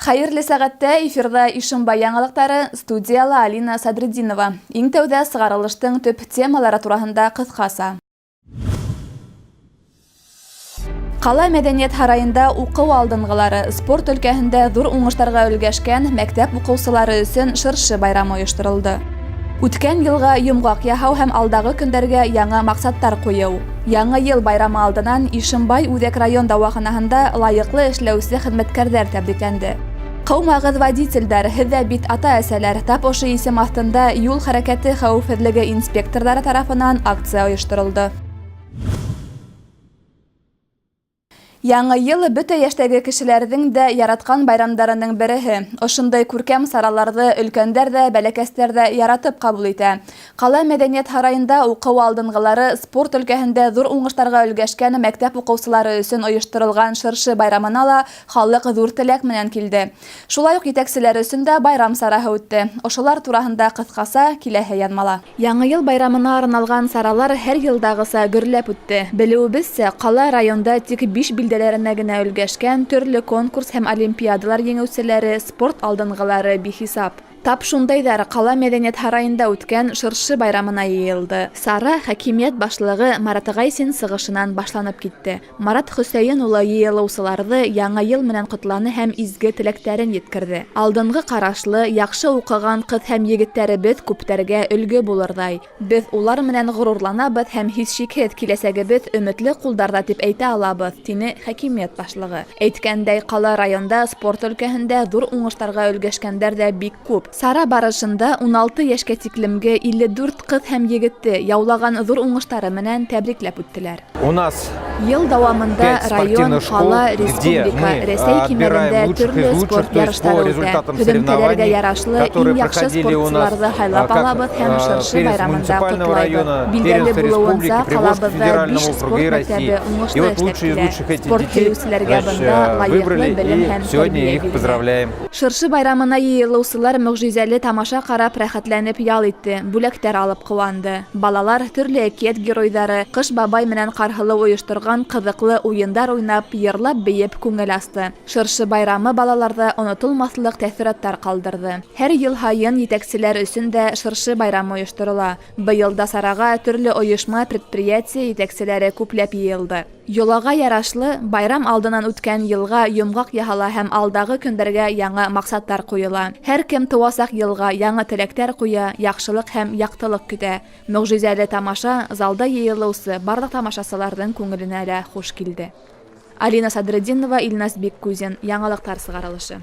Хайырлы сәғәттә эфирда Ишимбай яңалыктары, студияла Алина Садриддинова. Иң тәүдә сыгарылыштың төп темалары турында кыскаса. Кала мәдәният һарайында уку алдынгылары, спорт өлкәһендә зур уңыштарга өлгәшкән мәктәп укучылары өчен шыршы байрамы оештырылды. Үткән елга йомгак яһау һәм алдагы көндәргә яңа максаттар куйу. Яңа ел байрамы алдыннан Ишимбай Үҙәк район дауаханаһында лайыклы эшләүсе хеҙмәткәрҙәр тәбрикләнде. Ҡыумағыҙ водителдәр, һеҙҙә бит ата-әсәләр, тап ошо исем аҫтында юл хәрәкәте хәүефһеҙлеге инспекторҙары тарафынан акция ойошторолдо. Яңы ел бөтә йәштәге кешеләрҙең дә яратҡан байрамдарының береһе. Ошондай күркәм сараларҙы өлкәндәр ҙә, бәләкәстәр ҙә яратып ҡабул итә. Ҡала мәдәниәт һарайында уҡыу алдынғылары, спорт өлкәһендә ҙур уңыштарға өлгәшкән мәктәп уҡыусылары өсөн ойошторолған шыршы байрамына ла халыҡ ҙур теләк менән килде. Шулай уҡ етәкселәр өсөн дә байрам сараһы үтте. Ошолар тураһында ҡыҫҡаса киләһе яҙмала. Яңы ел байрамына арналған саралар һәр йылдағыса гөрләп үтте. Белеүебеҙсә, ҡала районда тик 5 билдәләренә генә өлгәшкән төрлө конкурс һәм олимпиадалар еңеүселәре, спорт алдынғылары бихисап. Тап шундайҙар Ҡала мәдәниәт һарайында үткән шыршы байрамына йыйылды. Сара хакимиәт башлығы Марат Ғайсин сығышынан башланып китте. Марат Хөсәйен улы йыйылыусыларҙы яңы йыл менән ҡотланы һәм изге теләктәрен еткерҙе. Алдынғы ҡарашлы, яҡшы уҡыған ҡыҙ һәм егеттәребеҙ күптәргә өлгө булырҙай. Беҙ улар менән ғорурланабыҙ һәм һис шикһеҙ киләсәгебеҙ өмөтлө ҡулдарҙа тип әйтә алабыҙ, тине хакимиәт башлығы. Әйткәндәй, Ҡала районда спорт өлкәһендә ҙур уңыштарға өлгәшкәндәр ҙә бик күп. Сара барышында 16 йәшкә тиклемге 54 ҡыҙ һәм егетте яулаған ҙур уңыштары менән тәбрикләп үттеләр. Йыл дауамында район, ҡала, республика, Рәсәй кимәлендә төрлө спорт ярыштары үтә. Һөҙөмтәләргә ярашлы иң яҡшы спортсыларҙы һайлап алабыҙ һәм шыршы байрамында ҡотлайбыҙ. Билдәле булыуынса, ҡалабыҙҙа 5 спорт мәктәбе уңышлы эшләп килә. Спорт һөйөүселәргә бында лайыҡлы белем һәм тәрбиә бирелә. Шыршы байрамына йыйылыусылар мөғжизәле тамаша ҡарап рәхәтләнеп ял итте, бүләктәр алып ҡыуанды. Балалар төрлө әкиәт геройҙары, Ҡыш бабай менән Ҡарһылыу ойошторған ҡыҙыҡлы уйындар уйнап, йырлап бейеп күңел асты. Шыршы байрамы балаларҙа онотолмаҫлыҡ тәьҫораттар ҡалдырҙы. Һәр йыл һайын етәкселәр өсөн дә шыршы байрамы ойошторола. Быйыл да сараға төрлө ойошма, предприятие етәкселәре күпләп йыйылды. Йолаға ярашлы, байрам алдынан үткән йылға йомғаҡ яһала һәм алдағы көндәргә яңы маҡсаттар ҡуйыла. Һәр кем тыуасаҡ йылға яңы теләктәр ҡуя, яҡшылыҡ һәм яҡтылыҡ көтә. Мөғжизәле тамаша залда йыйылыусы барлыҡ тамашасыларҙың күңеленә лә хуш килде. Алина Садриддинова, Илнас Биккүзин, яңылыҡтар сығарылышы.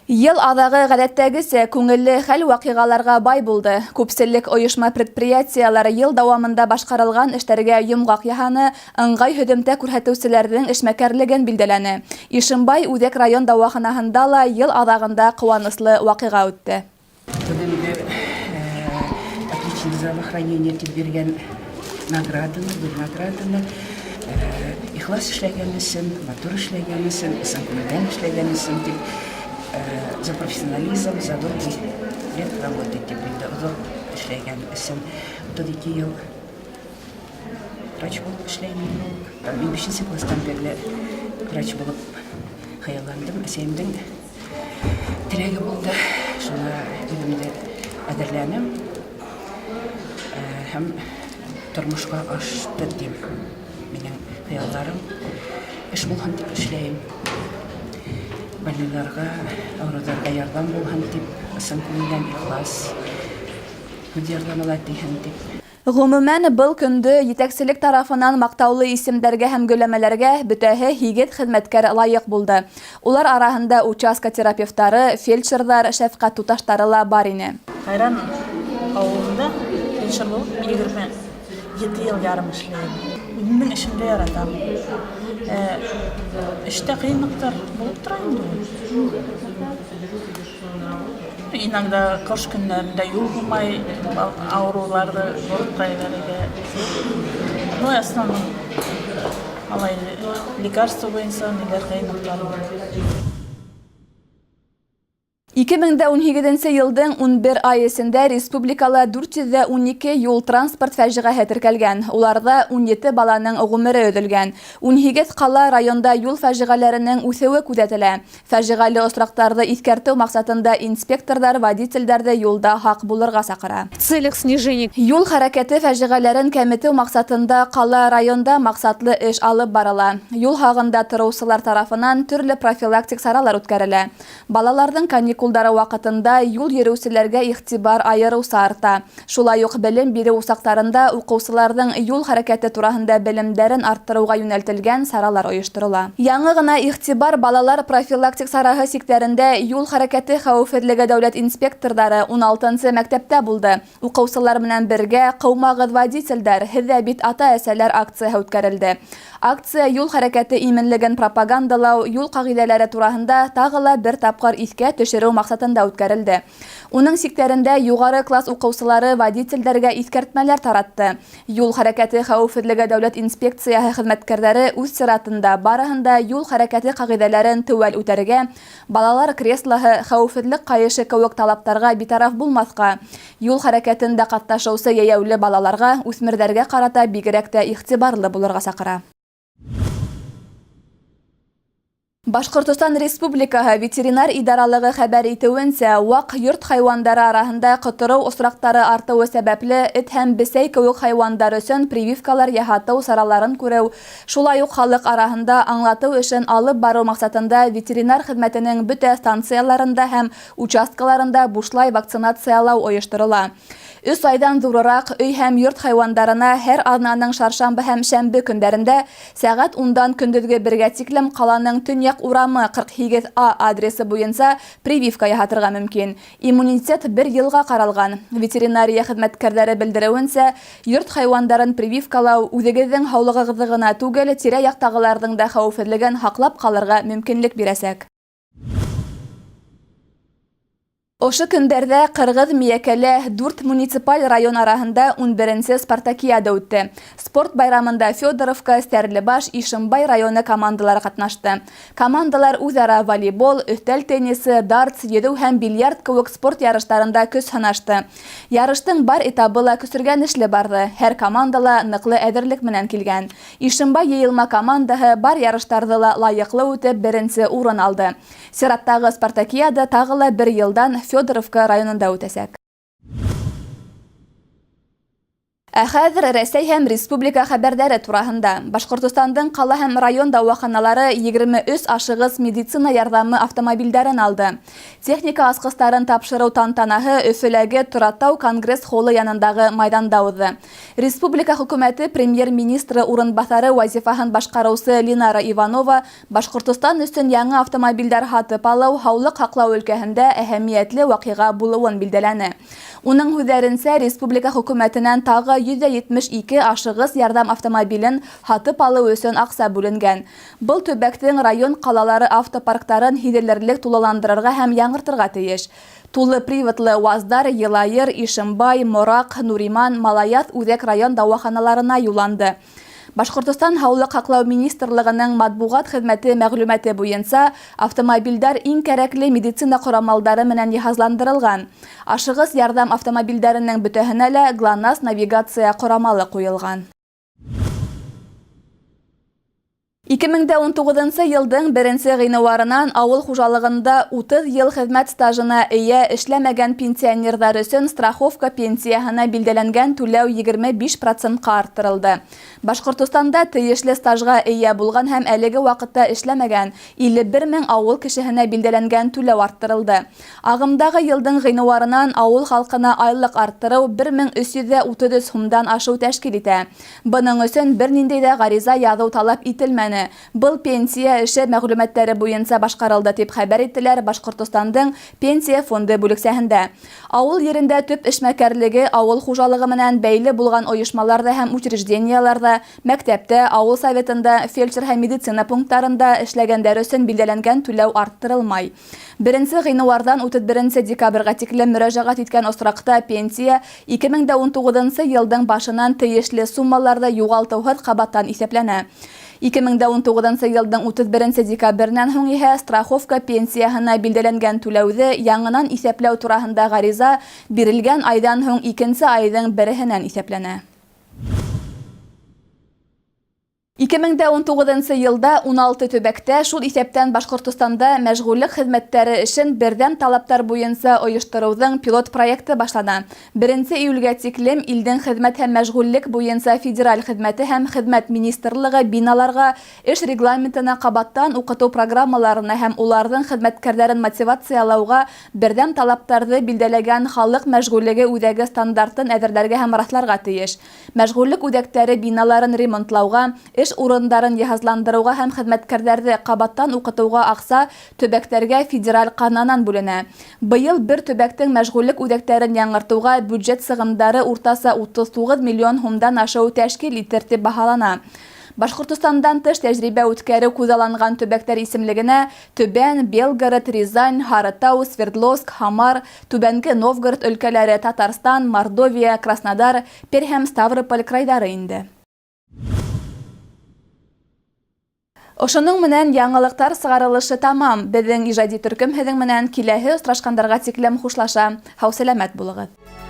Йыл аҙағы ғәҙәттәгесә күңелле хәл ваҡиғаларға бай булды. Күпселлек ойошма предприятиялары йыл дауамында башҡарылған эштәргә йомғаҡ яһаны, ыңғай һөҙөмтә күрһәтеүселәрҙең эшмәкәрлеген билдәләне. Ишимбай Үҙәк район дауаханаһында ла йыл аҙағында ҡыуаныслы ваҡиға үтте. Бүгенге отличник здравоохранения тип биргән награданы ихлас эшләгән өсөн, матур эшләгән өсөн, ысын күңелдән эшләгән өсөн тип за профессионализм, за долгий лет работы тип озор эшләгән өсөн 32 йыл врач булып эшләйм. Мин 5-нче класстан бирле врач булып хыялландым. Әсәйемдең теләге булды. Шуңа үҙемде әҙерләнем һәм тормошҡа ашты тип минең хыялларым. Эш булһын тип эшләйем. Больныларға, ауырыуҙарға ярҙам булһын тип, ысын күңелдән ихлас, күҙ ярҙамала тиһен тип. Ғөмүмән, был көндө етәкселек тарафынан маҡтаулы исемдәргә һәм гөләмәләргә бөтәһе 2 хеҙмәткәр лайыҡ булды. Улар араһында участка терапевтары, фельдшерҙар, шәфҡәт туташтары ла бар ине. Ҡайран ауылында фельдшер булып 27 йыл ярым эшләйем. Үҙемдең эшемде яратам. Эштә ҡыйынлыҡтар булып тора инде. Иногда ҡыш көндәрендә юл булмай, ауырыуҙарҙы боротҡа ебәрергә. Ну, основном, алай лекарство буйынса ниләр ҡыйынлыҡтар бар. 2018 елдің 11 ай эсендә республикала 412 юл транспорт фәҗигъәһе теркәлгән. Уларда 17 баланың гомере өҙөлгән. 18 кала районда юл фәҗигъәләренең үсеүе күзәтелә. Фәҗигъәле осраҡтарҙы иҫкәртеү маҡсатында инспекторҙар водительдәрҙе юлда һаҡ булырға саҡыра. В целях снижения Юл хәрәкәте фәҗигъәләрен кәметеү маҡсатында ҡала районда маҡсатлы эш алып барыла. Юл һағында тороусылар тарафынан төрлө профилактик саралар үткәрелә. Балаларҙың каникулдары ваҡытында юл йөрөүселәргә иғтибар айырыуса арта. Шулай уҡ белем биреү усаҡтарында уҡыусыларҙың юл хәрәкәте тураһында белемдәрен арттырыуға йүнәлтелгән саралар ойошторола. Яңы ғына иғтибар балалар профилактик сараһы сиктәрендә юл хәрәкәте хәүефһеҙлеге дәүләт инспекторҙары 16-нсы мәктәптә булды. Уҡыусылар менән бергә «Ҡыумағыҙ водителдәр, һеҙҙә бит ата-әсәләр» акцияһы үткәрелде. Акция юл хәрәкәте именлеген пропагандалау, юл ҡағиҙәләре тураһында тағы ла бер тапҡыр иҫкә төшөрөү маҡсатында үткәрелде. Уның сиктәрендә юғары класс уҡыусылары водительдәргә иҫкәртмәләр таратты. Юл хәрәкәте хәүефһеҙлеге дәүләт инспекцияһы хеҙмәткәрҙәре үҙ сиратында барыһында юл хәрәкәте ҡағиҙәләрен теүәл үтәргә, балалар креслоһы, хәүефһеҙлек ҡайышы кеүек талаптарға битараф булмаҫҡа, юл хәрәкәтендә ҡатнашыусы йәйәүле балаларға, үҫмерҙәргә ҡарата бигерәк тә иғтибарлы булырға саҡыра. Башҡортостан Республикаһы ветеринар идаралығы хәбәр итеүенсә, ваҡ йорт хайуандары араһында ҡотороу осраҡтары артыуы сәбәпле эт һәм бесәй кеүек хайуандар өсөн прививкалар яһатыу сараларын күреү, шулай уҡ халыҡ араһында аңлатыу эшен алып барыу маҡсатында ветеринар хеҙмәтенең бөтә станцияларында һәм участкаларында бушлай вакцинациялау ойошторола. 3 айдан ҙурыраҡ өй һәм йорт хайуандарына һәр аҙнаның шаршамбы һәм шәмбе көндәрендә сәғәт 10-дан көндөҙгө 1-гә тиклем ҡаланың Төньяҡ урамы 48А адресы буйынса прививка яһатырға мөмкин. Иммунитет 1 йылға ҡаралған. Ветеринария хеҙмәткәрҙәре белдереүенсә, йорт хайуандарын прививкалау үҙегеҙҙең һаулығығыҙҙы ғына түгел, тирә-яҡтағыларҙың да хәүефһеҙлеген һаҡлап ҡалырға мөмкинлек бирәсәк. Ошо көндәрҙә Ҡырғыҙ-Миәкәлә 4 муниципаль район араһында 11-нсе спартакиада үтте. Спорт байрамында Федоровка, Стәрлебаш, Ишембай районы командалары ҡатнашты. Командалар үҙ-ара волейбол, өҫтәл теннисы, дартс, йөҙөү һәм бильярд кеүек спорт ярыштарында көс һынашты. Ярыштың бар этабы ла көсөргәнешле барҙы. Һәр командала ныҡлы әҙерлек менән килгән. Ишембай йыйылма командаһы бар ярыштарҙы ла лайыҡлы үтеп 1-нсе урын алды. Сираттағы спартакиада тағы ла 1 йылдан Федоровка районында үтәсәк. Ә хәҙер Рәсәй һәм республика хәбәрҙәре тураһында. Башҡортостандың ҡала һәм район дауаханалары 23 ашығыс медицина ярҙамы автомобилдәрен алды. Техника асҡыстарын тапшырыу тантанаһы Өфөләге Торатау конгресс холлы янындағы майҙанда уҙҙы. Республика хөкүмәте премьер-министры урынбаҫары вазифаһын башҡарыусы Линара Иванова Башҡортостан өсөн яңы автомобилдәр һатып алыу һаулыҡ һаҡлау өлкәһендә әһәмиәтле ваҡиға булыуын билдәләне. Уның һүҙҙәренсә, республика хөкүмәтенән тағы 172 ашығыс ярҙам автомобилен һатып алыу өсөн аҡса бүленгән. Был төбәктең район ҡалалары автопарктарын һиҙелерлек тулыландырырға һәм яңыртырға тейеш. Тулы приводлы УАЗдар Йылайыр, Ишембай, Мораҡ, Нуриман, Малаяҙ үҙәк район дауаханаларына юлланды. Башҡортостан һаулыҡ һаҡлау министрлығының матбуғат хеҙмәте мәғлүмәте буйынса, автомобилдәр иң кәрәкле медицина ҡорамалдары менән йыһазландырылған. Ашығыс ярҙам автомобилдәренең бөтәһенә лә ГЛОНАСС навигация ҡорамалы ҡуйылған. 2019 йылдың 1-нсе ғинуарынан ауыл хужалығында 30 йыл хеҙмәт стажына эйә эшләмәгән пенсионерҙар өсөн страховка пенсияһына билдәләнгән түләү 25%-ҡа арттырылды. Башҡортостанда тейешле стажға эйә булған һәм әлеге ваҡытта эшләмәгән 51 мең ауыл кешеһенә билдәләнгән түләү арттырылды. Ағымдағы йылдың ғинуарынан ауыл халҡына айлыҡ арттырыу 1333 һумдан ашыу тәшкил итә. Бының өсөн бер ниндәй ҙә ғариза яҙыу талап ителмәне. Был пенсия эше мәғлүмәттәре буйынса башҡарылды дип хәбәр иттеләр Башҡортостандың пенсия фонды бүлексәһендә. Ауыл ерендә төп эшмәкәрлеге ауыл хужалығы менән бәйле булған ойошмаларҙа һәм учрежденияларҙа, мәктәптә, ауыл советында, фельдшер һәм медицина пункттарында эшләгәндәр өсөн билдәләнгән түләү арттырылмай. 1-нсе ғинуарҙан 31 декабрға тиклем мөрәжәғәт иткән осраҡта пенсия 2019 йылдың башынан тейешле суммаларҙы юғалтыуһыҙ ҡабаттан иҫәпләнә. 2019 елдың 31 декабреннән һуң иһә страховка пенсияһына билдәләнгән түләүҙе яңынан исәпләү тураһында ғариза бирелгән айдан һуң 2нче айның 1-һенән исәпләнә. 2019 елда 16 төбәктә, шул исәптән Башҡортостанда мәшғүллек хеҙмәттәре эшен берҙәм талаптар буйынса ойоштороуҙың пилот проекты башлана. 1 июлгә тиклем илдең хеҙмәт һәм мәшғүллек буйынса федераль хеҙмәте һәм хеҙмәт министрлығы биналарға эш регламентына ҡабаттан уҡытыу программаларына һәм уларҙың хеҙмәткәрҙәрен мотивациялауға берҙәм талаптарҙы билдәләгән халыҡ мәшғүллеге үҙәге стандартын әҙерләргә һәм раҫларға тейеш. Мәшғүллек үҙәктәре биналарын ремонтлауға, эш урындарын йыһазландырыуға һәм хеҙмәткәрҙәрҙе ҡабаттан уҡытыуға аҡса төбәктәргә федераль ҡананан бүленә. Быйыл бер төбәктең мәшғүллек үҙәктәрен яңыртыуға бюджет сығымдары уртаса 39 миллион һумдан ашыу тәшкил итер тип баһалана. Башҡортостандан тыш тәжрибә үткәреү күҙалланған төбәктәр исемлегенә Төбән, Белгород, Рязань, Һарытау, Свердловск, Һамар, Түбәнге Новгород өлкәләре, Татарстан, Мордовия, Краснодар, Пермь һәм Ставрополь крайҙары инде. Ошоның менән яңылыҡтар сығарылышы тамам. Беҙҙең ижади төркөм һеҙҙең менән киләһе осрашҡандарға тиклем хушлаша. Һау-сәләмәт булығыҙ.